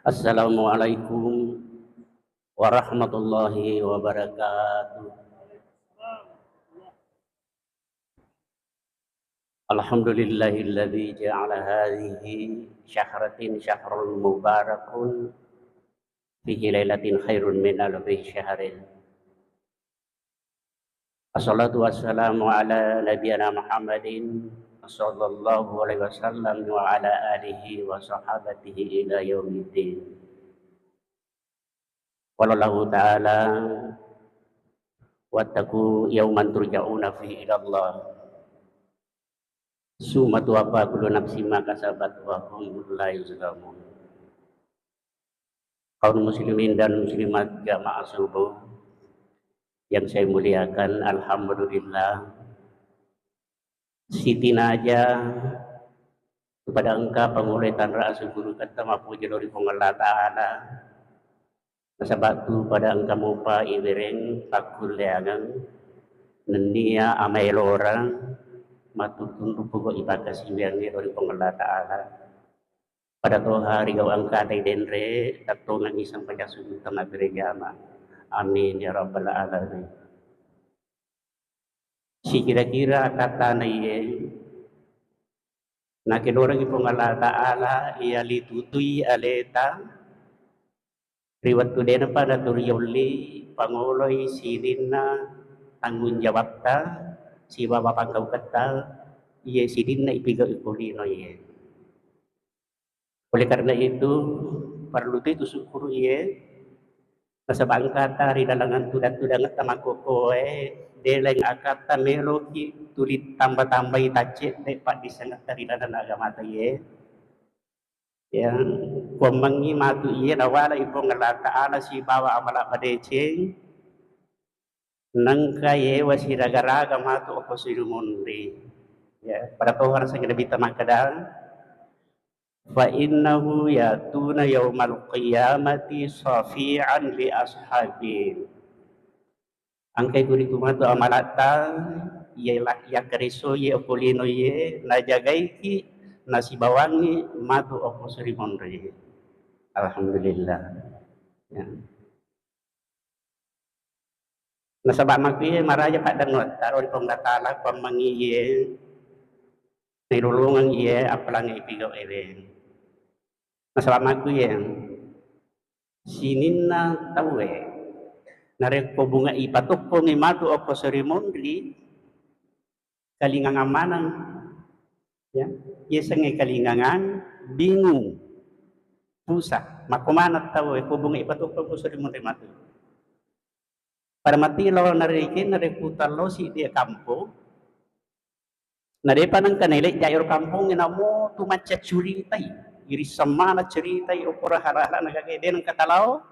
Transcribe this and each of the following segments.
Assalamualaikum warahmatullahi wabarakatuh. Alhamdulillahilladzi ja'ala hadhihi syahratin syahrul mubarakun fihi lailatin khairun min alfi syahrin. Assalatu wassalamu ala nabiyyina Muhammadin sallallahu alaihi wasallam wa ala alihi wa sahabatihi ila yaumiddin. Qala Allah ta'ala wattaqu yawman turja'una fihi ila Allah. Summa tuwaffa kullu nafsin ma kasabat wa hum la yuzlamun. Kaum muslimin dan muslimat jamaah subuh yang saya muliakan, alhamdulillah Siti Naja kepada engkau pengulitan ra'asu guru kata mapu jaluri Allah Ta'ala nasabatu pada engkau mupa iwireng pakul leangang nenia amai lorang matutun rupugo ibakas iwireng dari Allah Ta'ala pada toh hari kau angka dari denre tatungan isang pajasudu tama berjama. Amin ya rabbal alamin. Si kira-kira kata na iye na kinurang ipong Allah Ta'ala iya litutui aleta riwat kude na pa naturiyuli panguloy sidin na tanggung jawab ta si bapak kau kata iye sidin na ipigaw ikulino iye. Oleh karena itu perlu itu syukur iye nasabang kata ri dalangan tudat-tudangan tamakokoe deleng akata meloki tulit tambah-tambah itacet depak disangat dari dalam agama iye yang komangi matu iye nawala ibong Allah Ta'ala si bawa amala padeceng nangkaye wasiragaraga matu opo sirumunri ya pada Tuhan sa ginabita makadal fa innahu yatuna yaumal qiyamati safi'an li ashabi angkai guri kumatu amalata ialah ya keriso ye opolino ye najagaiki nasi bawangi matu opo surimonri. Alhamdulillah ya. Nasabak makiye maraja pak dan taro di pengdatala pamangiye nilulungan iye apalang ipigaw ewen. Nasabak makiye sininna tawe nareko bunga ipatukpo ni matu opo surimonri kalingangan manang ya yesenge kalingangan bingung pusat makumanat tahu ko bunga ipatukpo ko surimonri matu para matilo narikin nareputalo si dia kampo narepa ng kanilay jayor kampong inamo tumatsa curitay iri samana ceritay opora harala nagagede ng katalaw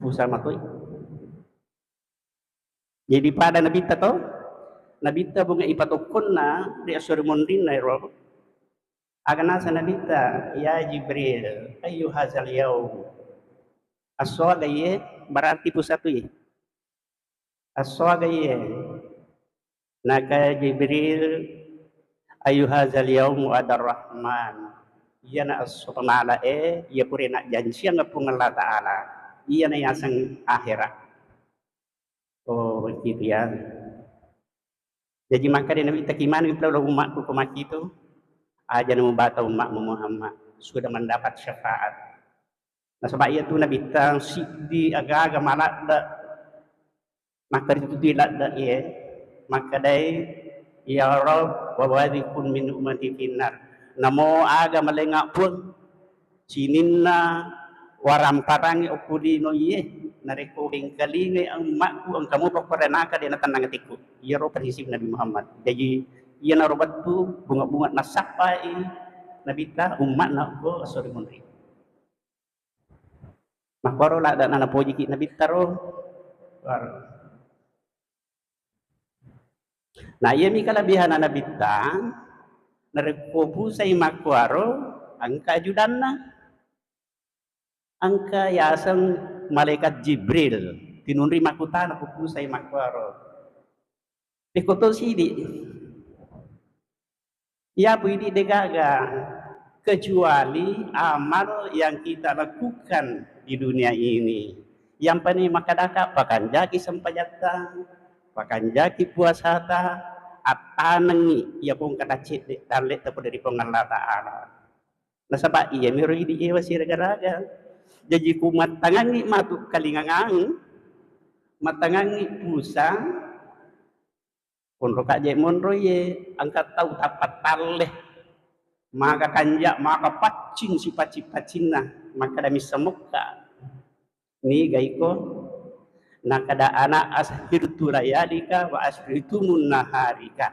pusat matoy jadi pada nabita to nabita bunga ipatukon na di asurimonrin na ro agan nasa nabita ya Jibril ayu hazal yaw aswaga ye berarti pusat ye aswaga ye naka Jibril ayu hazal yaum adar rahman iya na asupamala iya puri na janji ang pung Allah Ta'ala iya na yasang akhirat oh begitu ya. Jadi maka dia nabi takiman kalau umat ku kumaki itu aja nemu bata umat Muhammad sudah mendapat syafaat. Nah sebab itu nabi tang siddi aga-aga malada maka itu tidak ada ya maka dai ya Rabb wa wadikun min ummati finnar namo aga malenga pun sininna waram parangi okudino ye nareko kalinge ang makku ang kamu paparanaka di natanang tiku iya ro prinsip Nabi Muhammad jadi iya na robat tu bunga-bunga nasapai nabita umat na ko sorry munri makoro la da na poji ki nabita ro nah iya mi kalabihan na nabita nareko pusay makwaro ang kajudanna angka yasang malaikat Jibril tinunri makutana kupusay makwaro ikoto sidi ya bu ini degaga kecuali amal yang kita lakukan di dunia ini. Yang paling makadaka pakanjaki sampajata, pakanjaki puasata, atanangi ia pun kata cik talit tapi dari pengalat Ta'ala. Nasaba iya mero di ewa siragaraga. Jadi kumat tangangi matu kalingangang, matangangi pusa, pun roka je monro ye angkat tahu tapat taleh maka kanja maka pacing si pacina maka dami semuka ni gaiko nakada anak ashirtu layalika wa ashritu munnaharika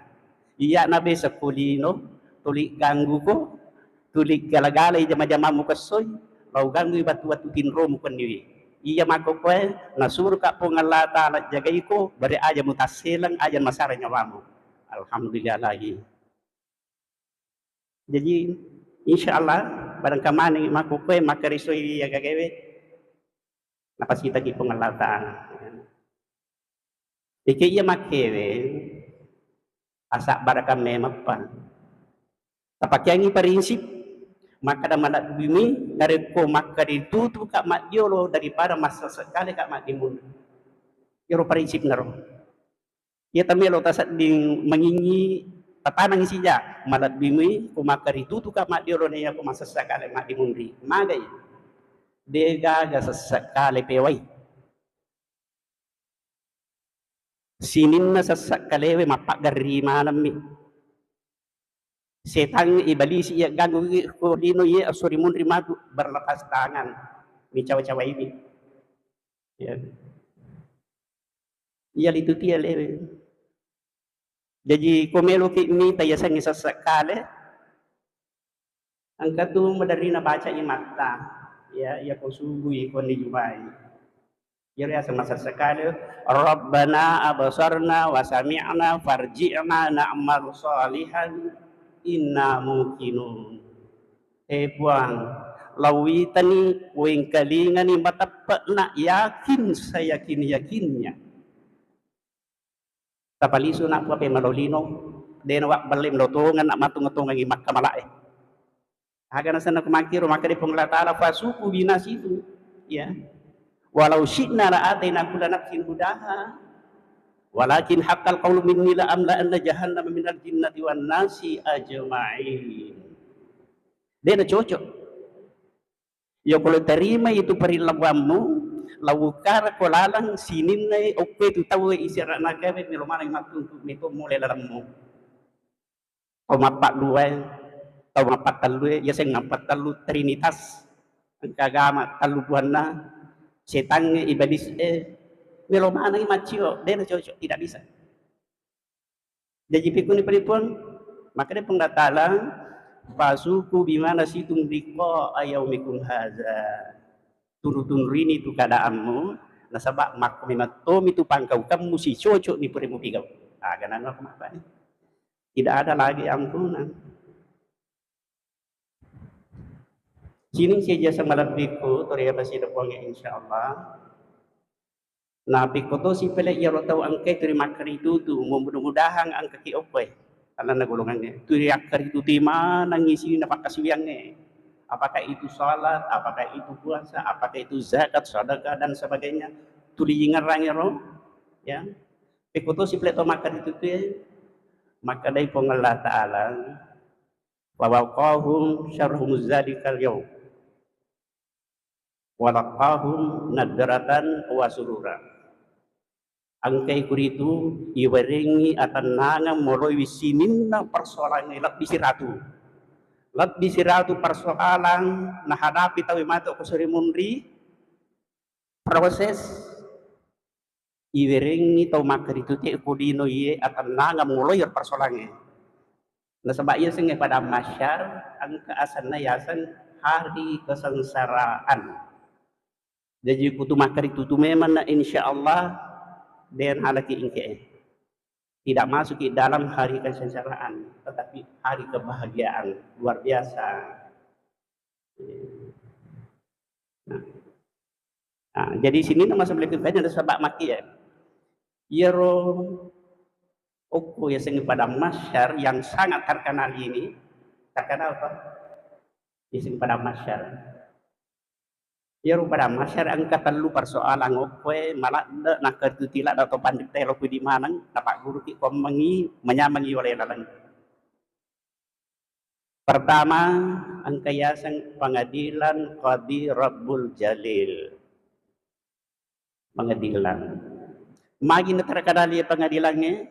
iya nabe sekulino tulik ganggu ko tulik galagala jama-jama mu kesoy bau ganggu batu-batu tinro mu kendiwi iya mako koe nasur ka pongalla taala jagaiko bari aja mutasilang aja masara nyawamu alhamdulillah lagi. Jadi insya Allah barang kamani makukwe makarisoi ya gagewe napas kita ki pengalatan. Iki iya makewe asak barakam memapan. Tapakyangi prinsip maka malat bumi dari ko maka ditutup kak mak diolo daripada masa sekali kak mak dimun. Yoro prinsip naro. Ya tamelo tasat ding mengingi tatanang sija malat bimi kumaka ditutup kak mak diolo ne ya ko masa sekali mak dimundi. Magai dega ga sekali pewai. Sinin na sekali we mapak gari malam mi. Setan iblis ia ganggu ko dino ye asuri mundri matu berlepas tangan mi cawa-cawa ini ya iya itu dia lewe jadi komelo ki mi tayasan isa sakale angka tu madarina baca imata ya ya ko sugui ko ni jubai ya ya sama sakale rabbana absarna wa sami'na farji'na na'mal salihan inna mukinun puang lawi tani weng kalinga ni matapa na yakin saya yakinnya tapaliso na po pe malolino den wak balim lotongan nak matung-matungan ngi makka malae aga na sana kumakiro maka di penglatala fasuku binasitu ya walau syi'na la ataina kulla nafsin hudaha walakin haqqal qawlu minni la amla anna jahannama minal jinnati wan nasi ajma'in. Dia nak cocok. Ya kalau terima itu perilakuanmu, lawukar kolalang sinin na oke tu tahu isi anak kami melomana matu untuk itu mulai dalammu. Kau mapak dua, kau mapak talu ya saya ngapak talu trinitas, agama talu buana, setan iblis melomana macio, dia nak cocok tidak bisa. Jadi pikun perempuan, maka dia penggatalan pasuku bimana situng diko ayaumikum haza turutun rini tu keadaanmu nasabak mak minatom itu pangkau kamu si cocok ni peremu pigau ganan aku apa nih tidak ada lagi ampunan sini saja sama labiko toriya masih dapongnya insyaallah nah piko to si pele ya lo tahu angke terima keritu tu mudah-mudahan angka ki opai karena nagulungannya turiak keritu tima nangisi napakasiwiangnya apakah itu salat apakah itu puasa apakah itu zakat sedekah dan sebagainya tuli ingarang ro ya piko to si pele to makan itu tu maka dari pengalah taala wa waqahum syarhum zalikal yaum wa laqahum nadratan wa surura angkai kuritu iwarengi atananga moloi wisininna persoalan ilat bisiratu persoalan na hadapi tawi mato ko suri mundri proses iwarengi tau makaritu te kudino ye atananga moloi persoalannya na sabab iya sing pada masyar angka asanna yasan hari kesengsaraan jadi kutu makaritu tu memang na insyaallah dan halaki ingke tidak masuk di dalam hari kesengsaraan tetapi hari kebahagiaan luar biasa jadi sini nama sebelah kebaikan ada sebab maki ya yero oku ya sing pada masyar yang sangat terkenal ini terkenal apa Isim pada masyar. Ya pada masyar angkatan lu persoalan okwe malah nak kertutila atau pandit telo di mana dapat guru ki komengi menyamangi oleh lalang. Pertama, angkayasan pengadilan Qadi Rabbul Jalil. Pengadilan. Magi na terkadali pengadilannya,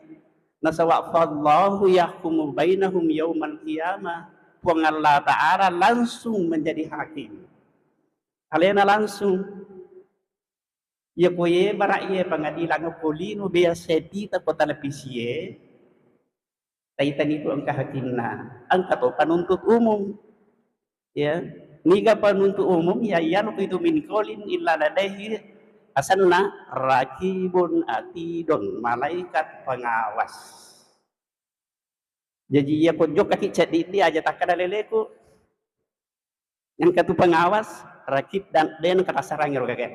nasa waqfallahu yahkumu bainahum yaumal qiyamah. Puang Allah Ta'ala langsung menjadi hakim. Kalian langsung. Ya koye barak ye pengadilan kolino biasa di tak kota televisi ye. Kaitan itu angka hakimna, angka to penuntut umum, ya. Niga penuntut umum ya yanu itu min qaulin illa ladaihi asanna rakibun atidun, malaikat pengawas. Jadi ya pojok kaki chat di aja tak ada leleku. Yang katu pengawas rakib dan den kata sarang ya kakek.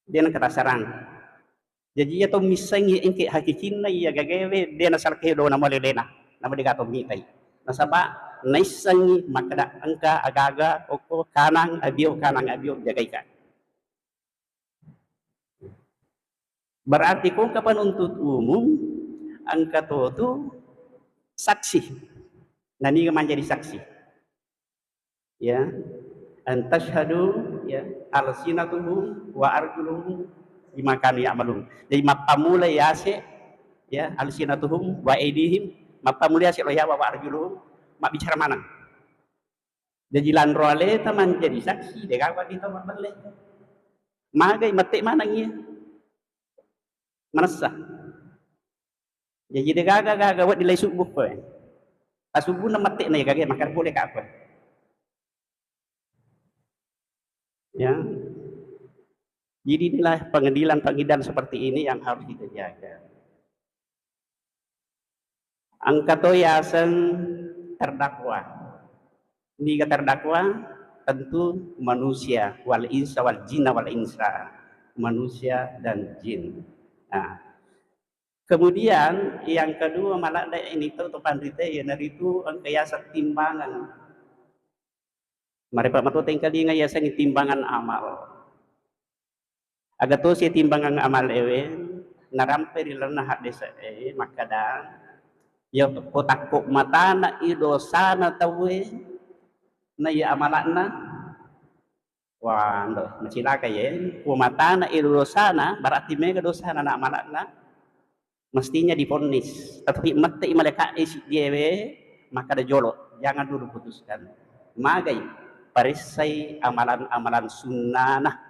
Den kata sarang. Jadi ya to misangi engke hakikin na ya gagewe den asal kedo na molelena. Nama digato mitai. Nasaba naisangi makada angka agaga oko kanang abio jagaikan. Berarti kung kapanuntut umum angka to saksi. Nani menjadi saksi. Ya. Antashhadu ya alsinatuhum wa arjuluhum bima kanu ya'malun. Jadi mapamula yase ya alsinatuhum wa aidihim mapamula yase ya wa arjuluhum mak bicara mana. Jadi lanrole taman jadi saksi de kawa kita mabale. Magai mate mana ngia. Manasa. Jadi de gaga wat dilai subuh ko. Asubuh na mate na gaga makan boleh ka apa. Ya. Jadi inilah pengadilan seperti ini yang harus kita jaga. Angka toyasan terdakwa. Ini terdakwa tentu manusia wal insa wal jinna wal insa. Manusia dan jin. Nah, kemudian yang kedua malah ini tuh pandite ya dari itu angkayasa timbangan. Mari Pak Matu tingkali ngayasa timbangan amal. Aga to si timbangan amal ewe narampe rilana hadisa makada ya kotakko matana idosana tawe na ya amalana wah ndo macilaka ye ko matana idosana berarti mega dosana na amalana mestinya diponis tapi mate malaikat isi dewe maka ada jolo jangan dulu putuskan magai parisai amalan-amalan sunnah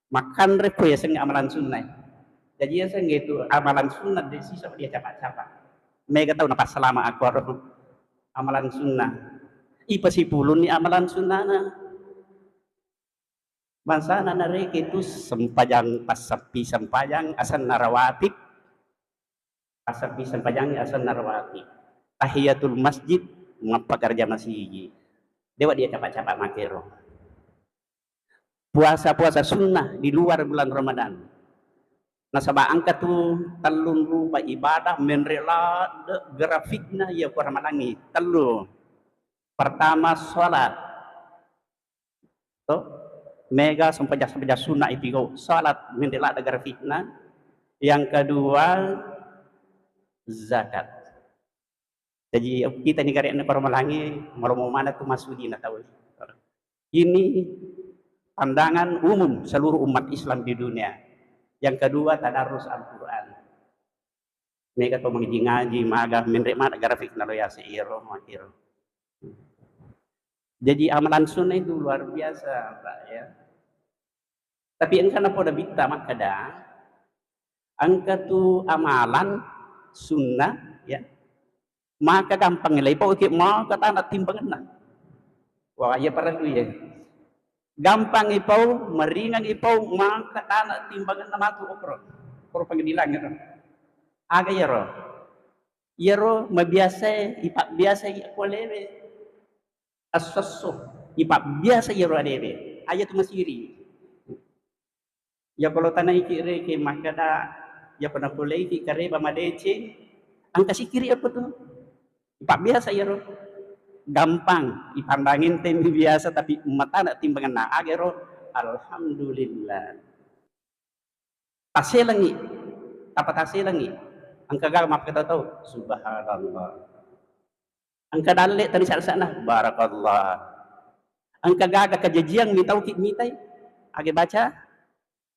makan repo ya seng amalan sunnah. Jadi ya seng itu amalan sunnah di sisa dia capak-capak. Mega tahu napa selama aku amalan sunnah. Ipa si pulun ni amalan sunnah na. Bangsa na rek itu sempajang pasapi sempajang asan narawatib. Pasapi sempajang asan narawatib. Tahiyatul masjid ngapa kerja masih. Dewa dia capak-capak makero. Puasa-puasa sunnah di luar bulan Ramadan. Nasaba angka tu telun rupa ibadah menrela grafikna ya ku Ramadan telu. Pertama salat. To mega sampai sunnah itu salat menrela grafikna. Yang kedua zakat. Jadi kita negara ini Ramadan mau mana tu masudi na tahu. Ini pandangan umum seluruh umat Islam di dunia. Yang kedua tadarus Al-Quran. Mereka tuh ngaji maga menerima grafik nalo ya seiro makiro. Jadi amalan sunnah itu luar biasa, Pak ya. Tapi engkau napa dah bita makada. Angka tu amalan sunnah ya. Maka gampang nilai pau ke mau kata nak timbangan. Wah ya para tu ya. Gampang ipau, meringan ipau, maka tanah timbangan nama tu okro. Okro pengadilan gitu. Aga yero. Yero mabiasa, ipak biasa ya kolebe. Asoso, ipak biasa yero adebe. Ayat masiri. Ya kalau tanah ikire ke makada, ya pernah boleh ki kareba madece. Angka sikiri apa tu? Ipak biasa yero. gampang ipandangin tem biasa tapi mata nak timbangan na agero alhamdulillah taselangi apa taselangi angka gama kita tahu subhanallah angka dalle tadi sana barakallah angka gaga kejajian mitau mitai age baca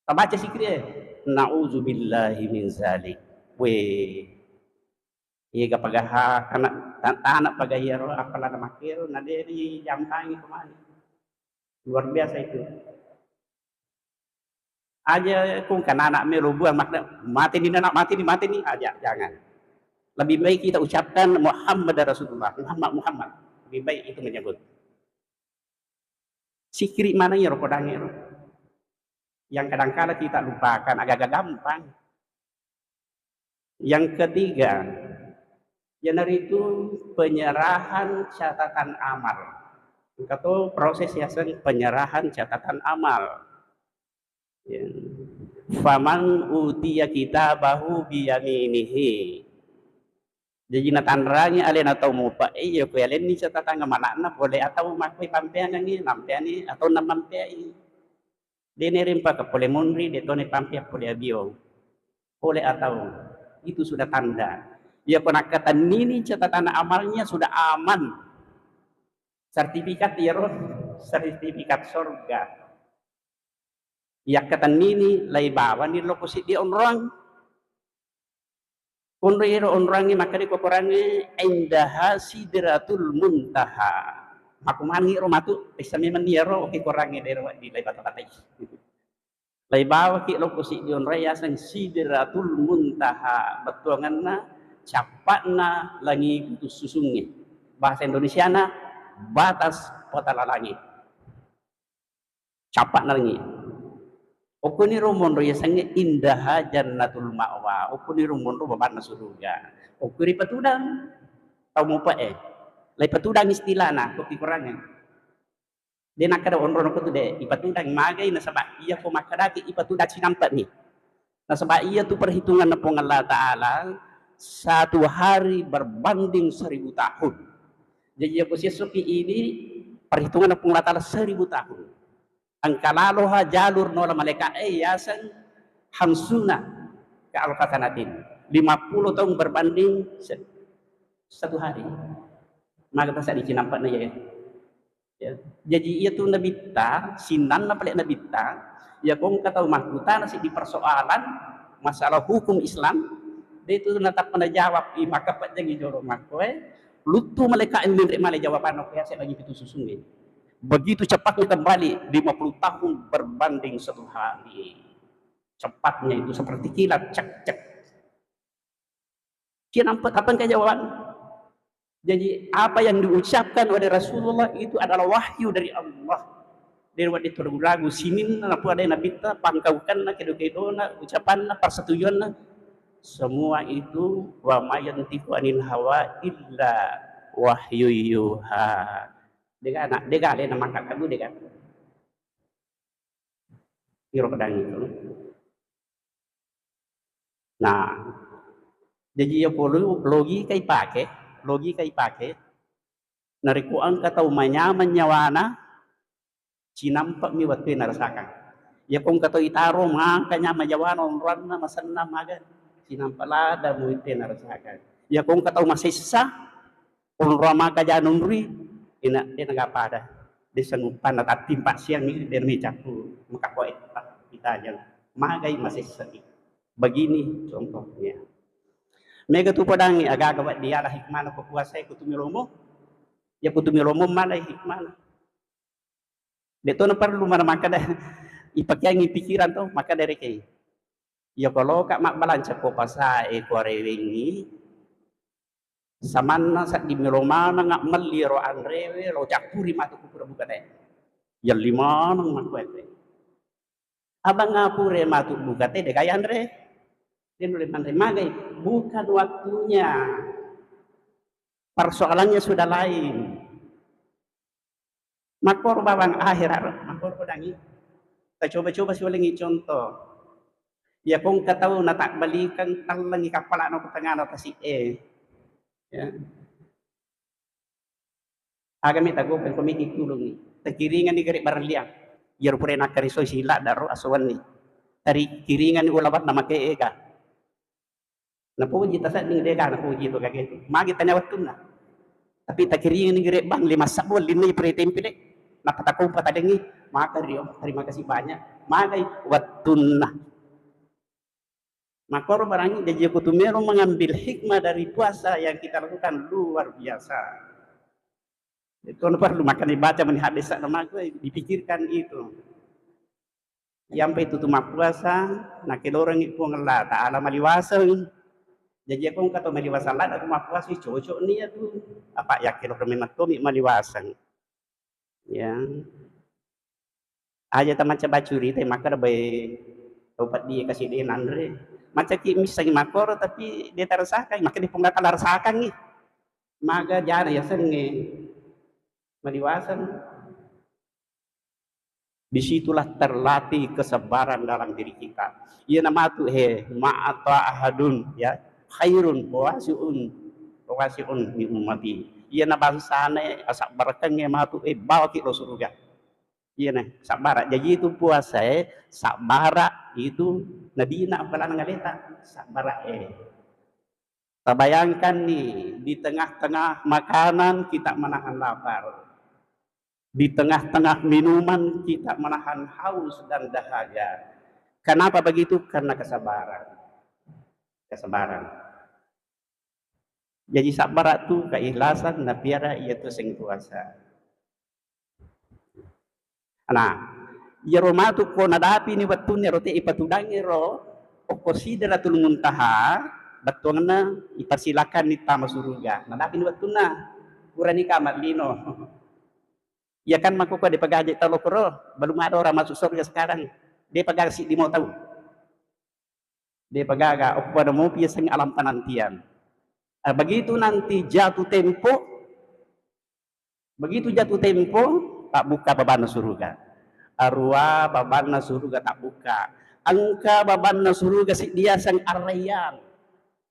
tabaca sikri nauzubillahi min zalik we iga pagaha kana anak pagayero apala na makiro na dari jampangi kemana luar biasa itu aja kung anak merubuh makna mati ni aja jangan lebih baik kita ucapkan Muhammad Rasulullah Muhammad lebih baik itu menyebut sikri mana ya rokodangnya yang kadang-kala kita lupakan agak-agak gampang. Yang ketiga itu penyerahan catatan amal atau proses yasan penyerahan catatan amal ya. Faman utiya kitabahu biyaminihi jadi natanrangi alena atau mupa iya ko alen ni catatan ngamalana boleh atau makoi pampean ni nampeani atau namampeai denerim pa ka pole monri de tone pampea pole abio boleh atau itu sudah tanda ya penakatan ini catatan amalnya sudah aman sertifikat ya roh sertifikat surga ya kata ini lai bawa ni lokosi di orang Unriro onrangi maka di kokorangi indaha sidratul muntaha makumangi ro matu isami maniero ki korangi di lai bata-bata lai bawa ki lokosi di onraya sang sidratul muntaha betuanganna capatna langi putus susungnya bahasa Indonesiana batas potala langit capatna langi okuni rumon ro yasange indaha jannatul ma'wa okuni rumon ro babana surga okuri patudang tau mo pa lai patudang istilana ko kurangnya dia nak kada onro ko tude ipatudang magay na sabab iya ko makadati ipatudang sinampat ni na sabab iya tu perhitungan na pong Allah Ta'ala satu hari berbanding 1000 tahun jadi aku sesuki ini perhitungan na pong Allah Ta'ala 1000 tahun angkalaloha jalur nola malaikat yasan hamsuna ke al-fatanatin 50 tahun berbanding satu hari maka tak dicinampak na ya jadi ia tu nabi ta sinan na pala nabi ta ya kung kataw mahkuta na si di persoalan masalah hukum Islam dia itu natap menjawab maka pat jangi joro makoy lutu malaikat ini malai jawaban aku ya saya lagi itu susungin begitu cepatnya kembali 50 tahun berbanding satu hari cepatnya itu seperti kilat cek dia nampak kapan kejawaban jadi apa yang diucapkan oleh Rasulullah itu adalah wahyu dari Allah dari waktu itu ragu sinin apa ada nabi ta pangkaukan na kedo-kedona ucapan na persetujuan na semua itu wa mayantiqu anil hawa illa wahyu yuha dega anak dega le nama kakak lu dega kiro pedang itu nah jadi ya perlu logika ipake narikuan katau manyaman nyawana cinampak mi waktu narasakan ya kung katau itaro makanya majawana orang na masanna maga cinampak lada mu itu narasakan ya kung katau masisa orang maka janunri ina dia nagapada dia sanupan na tatimpa siang ni dia mecapu maka ko kita aja magai masih sedih begini contohnya mega tu padang agak-agak dia lah hikmah ko puasa ko tumiromo ya ko tumiromo malai hikmah deto na perlu mana maka dah ipakyangi pikiran to maka dari kay ya kalau kak mak balanca ko pasa ko rewingi samanna sa di milomana nga maliro anrewe lo cakpuri matu kupura buka teh ya lima nang makwete abang ngapure matu buka teh de kaya andre dia nulis andre magai bukan waktunya persoalannya sudah lain makor babang akhirat makor kodangi kita coba-coba siwalingi contoh ya kung kataw na tak balikan talangi kapala no katangana tasi ya Agami tago pen komiki tulung ni. Takiringan ni gari barliang. Yer pure nak kariso sila daro aswan ni. Tari kiringan ni ulabat nama ke ega. Napuji tasat ning dega napuji to kage. Magi tanya watun na. Tapi takiringan ni gari bang 5 sabul linay pre tempile. Napatako patadengi. Maka rio terima kasih banyak. Magai watun na. Maka orang ini dia kutumero mengambil hikmah dari puasa yang kita lakukan luar biasa. Itu perlu makan dibaca hadis nama gue dipikirkan itu. Sampai itu tuh puasa, nak orang itu ngelah tak ala maliwasan. Jadi aku kata maliwasan lah, aku puasa cocok nih ya tuh. Apa ya kilo memang tuh maliwasan. Ya. Aja teman coba curi, teh maka baik obat dia kasih dia Andre. Macam ki misalnya makor tapi dia terasakan, maka dia penggak rasakan nih. Maka jangan ya sengi maliwasan. Disitulah terlatih kesabaran dalam diri kita. Ia nama tu ma'ata ahadun ya khairun wasiun mi ummati. Ia na bangsane asak barakangnya matu bawa ki lo surga. Iya nah, sabara. Jadi itu puasa sabara itu nabina apalan ngaleta sabara Terbayangkan nih di tengah-tengah makanan kita menahan lapar. Di tengah-tengah minuman kita menahan haus dan dahaga. Kenapa begitu? Karena kesabaran. Kesabaran. Jadi sabar itu keikhlasan nabiara itu sing puasa. Nah, ya Roma tu ko nadapi ni batun ni rote ipatudangi ro o konsideratul muntaha batungna ipersilakan ni tama surga. Nadapi ni batun na kurani kamar lino. Ya kan maku ko dipagaji talo kro belum ada orang masuk surga sekarang. Dia pagasi di mau tahu. Dia pagaga o pada mau piasang alam penantian. Begitu nanti jatuh tempo tak buka babana surga. Arwah babana surga tak buka. Angka babana surga si dia sang arayan.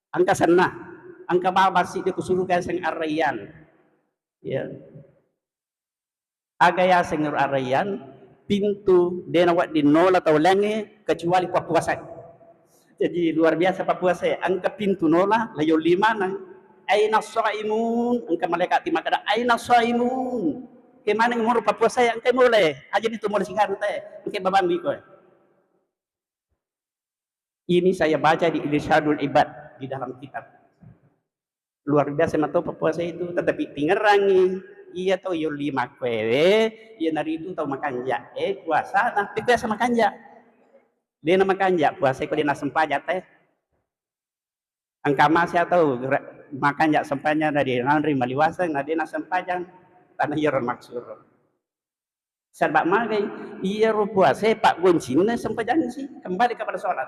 Angka sana. Angka baba si dia surga sang arayan. Ya. Agaya sang arayan pintu denawat dinola atau lange kecuali puasa. Jadi luar biasa puasa. Angka pintu nola layo 5 nang aina shaimun. Angka malaikat timakada aina shaimun. Kemana ngomong puasa yang kayak mulai aja itu mulai singkat teh mungkin babang biko. Ini saya baca di Irsyadul Ibad di dalam kitab. Luar biasa matau puasa itu, tetapi tingerangi iya tahu yo 5 kwewe iya nari itu tahu makan ja puasa nah biasa makan ja dia nama makan ja puasa ko dia sempajat teh angka masih tahu makan ja sempanya dari nanri maliwasan nah dia sempajang tanah yaron maksur. Sebab magai iya ro puasa Pak Goncina sempajang sih kembali kepada sholat.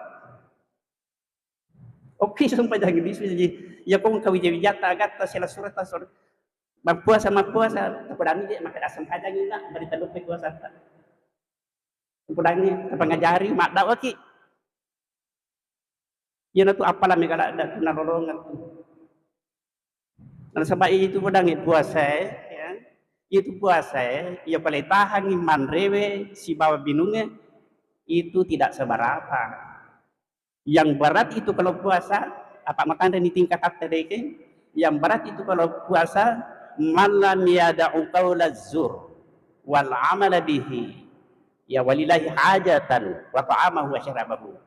Oke sempajang di sini ya kong kawijata gata sila surat tasor. Puasa tapodani dia maka asam pajang ina bari talupe puasa ta. Tapodani pangajari mak daw ki. Yan tu apalah megala ada narolongan tu. Dan sebab itu podangi puasa itu puasa ya paling tahan iman rewe si bawa binungnya itu tidak seberapa. Yang berat itu kalau puasa apa makan di tingkat tadi yang berat itu kalau puasa man lam yada'u qaula zur wal amala bihi ya walillahi hajatan wa ta'amahu wa syarabahu.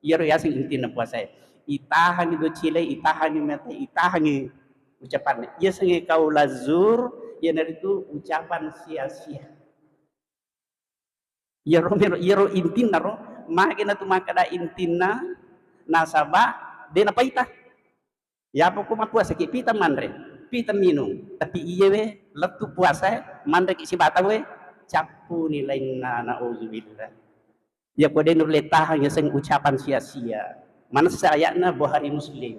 Ya sing intina puasa itahan itu cile itahan mate itahan ucapan ya sing qaula zur ya dari itu ucapan sia-sia. Ya ro intina ro makina tu makada intina nasaba dena paita. Ya pokok puasa ki pita manre, pita minum. Tapi iya we letu puasa manre ki si bata we capu nilai nauzubillah. Ya kode nur letah yang sing ucapan sia-sia. Mana sayakna Bukhari Muslim.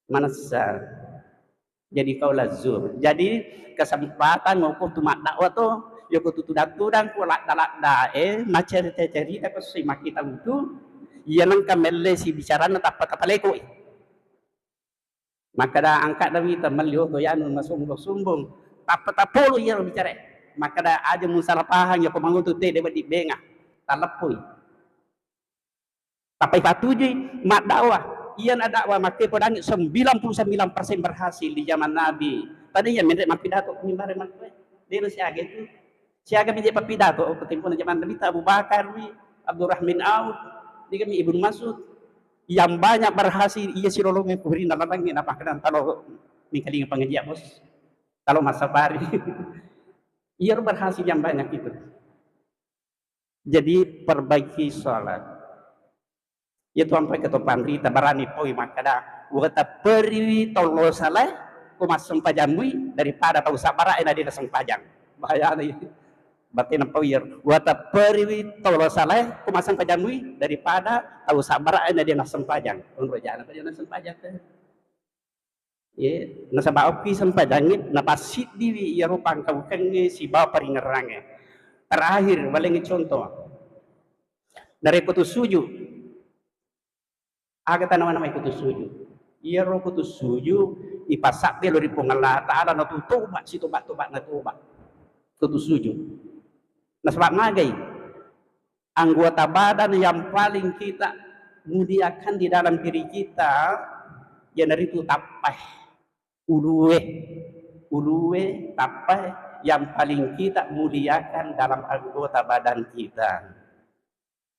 Mana jadi kaulah zur. Jadi kesempatan ngukuh tu mak dakwah tu yo ko tutudang ko lak dae macam cerita ko si makita itu iya nang kamelle si bicara na tapaleko. Maka dah angkat dari teman liu to yan masumbong tapolo ya bicara. Maka da aja musalapahan ya pemangutu te dapat di benga. Talepui. Tapi patuji mak dakwah. Iyan ada dakwah maka pedang 99% berhasil di zaman Nabi. Tadi yang mendet mak pidato mimbar mak. Dia siaga itu. Siaga menjadi pidato ketimpuan zaman Nabi Abu Bakar, Abdurrahman Auf, dia kami Ibnu Mas'ud yang banyak berhasil ia sirolong yang kubrin dalam langit apa kan kalau mikaling pengajian bos. Kalau masa pari. Ia berhasil yang banyak itu. Jadi perbaiki sholat. Ya tuan pai ketopan rita barani poi makada wata peri tolo salah kumas sempajamui daripada tahu sabara ena dia sempajang. Bahaya nih. Batin poi wata peri tolo salah kumas sempajamui daripada tahu sabara ena dia sempajang. Untuk jangan apa dia sempajang. Ya, nasaba opi sempajangit napasit diwi ya rupang kabukannya si bawa peringerangnya. Terakhir paling contoh dari putus suju aga tanaman nama putus suju iya roh putus suju ipasak dia dari pengalah ta'ala na tutuba si tobat na tuba putus suju nah sebab ngagai anggota badan yang paling kita muliakan di dalam diri kita yang dari itu tapah uluwe tapah yang paling kita muliakan dalam anggota badan kita.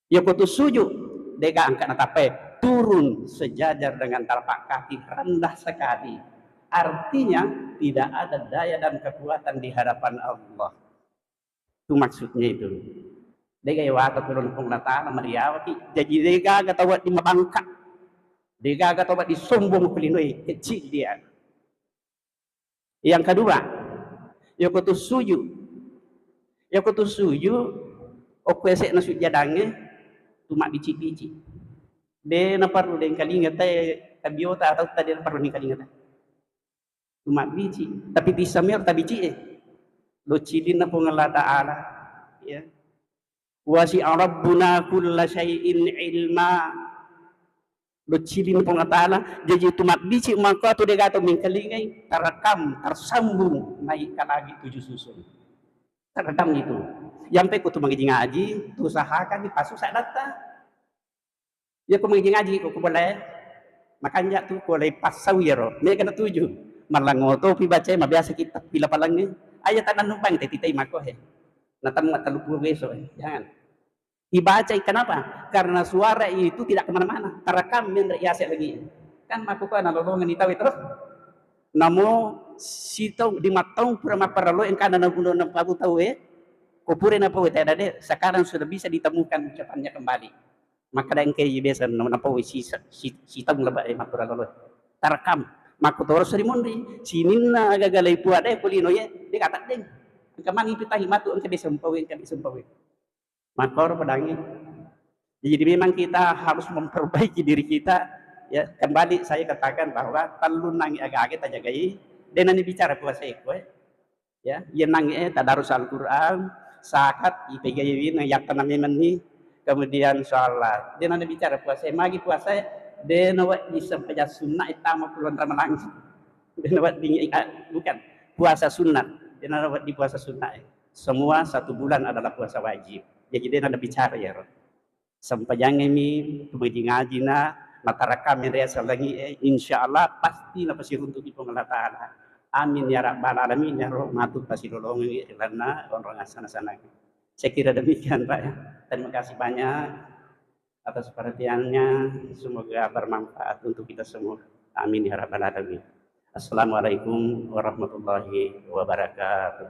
Ya putus sujud, dega angkat natape turun sejajar dengan telapak kaki rendah sekali. Artinya tidak ada daya dan kekuatan di hadapan Allah. Itu maksudnya itu. Dega wata turun penglata Mariawati. Jadi dega gatawat di mabangka. Dega gatawat di sombong kulinoi kecil dia. Yang kedua, ya putus sujud. Ya putus sujud, okwesek na sujadangnya cuma bici-bici. De na perlu den kalinga teh kabiota atau tadi na perlu ni kalinga teh. Cuma bici, tapi di samir ta bici lo cilin na pungala ta'ala ya. Wasi rabbuna kulla syai'in ilma. Lo cilin pungala ta'ala jadi cuma bici maka tu de gato min kalingai terekam tersambung naikkan lagi 7 susun. Terekam itu. Yang pe kutu mengaji ngaji, tu usahakan di pasu saya datang. Ya ku mengaji ngaji ku boleh. Makanya tu ku boleh pasau ya roh. Mereka kena 7. Malangoto pi baca ma biasa kita pila palangnya. Ayat tanan numpang teh titai mako he. Natan mat lupu besok jangan. Dibaca kenapa? Karena suara itu tidak kemana-mana. Terekam yang riasa lagi. Kan mako kan nolongan itu itu. Namo sito di matong pura maparalo yang kana nabuno ng pagu tahu Kupure na po ita dade sekarang sudah bisa ditemukan ucapannya kembali. Maka dan kay biasa na po si tang laba mapura lolo. Tarakam makutoro sarimundi sinin na agagalay po ade kulino ye di katak ding. Ang kamang ipitahi matu ang kadisampawin. Makor padangi. Jadi memang kita harus memperbaiki diri kita ya. Kembali saya katakan bahwa perlu nangi agak-agak tajagai dan nanti bicara puasa ya yang nangi tadarus Al-Qur'an sakat ipegayawin yang tanamiman ni kemudian sholat dia nanti bicara puasa magi puasa dia nawat di sampaya sunnah itama puluhan ramalan dia nawat di bukan puasa sunnah dia nawat di puasa sunnah semua 1 bulan adalah puasa wajib jadi dia nanti bicara ya sampayang ini tumaji ngaji na matarakam yang dia lagi insyaallah pasti lah pasti untuk dipengalat ta'ala. Amin ya rabbal alamin ya rahmatul pasilolongi karena orang sana-sana. Saya kira demikian Pak ya. Terima kasih banyak atas perhatiannya. Semoga bermanfaat untuk kita semua. Amin ya rabbal alamin. Assalamualaikum warahmatullahi wabarakatuh.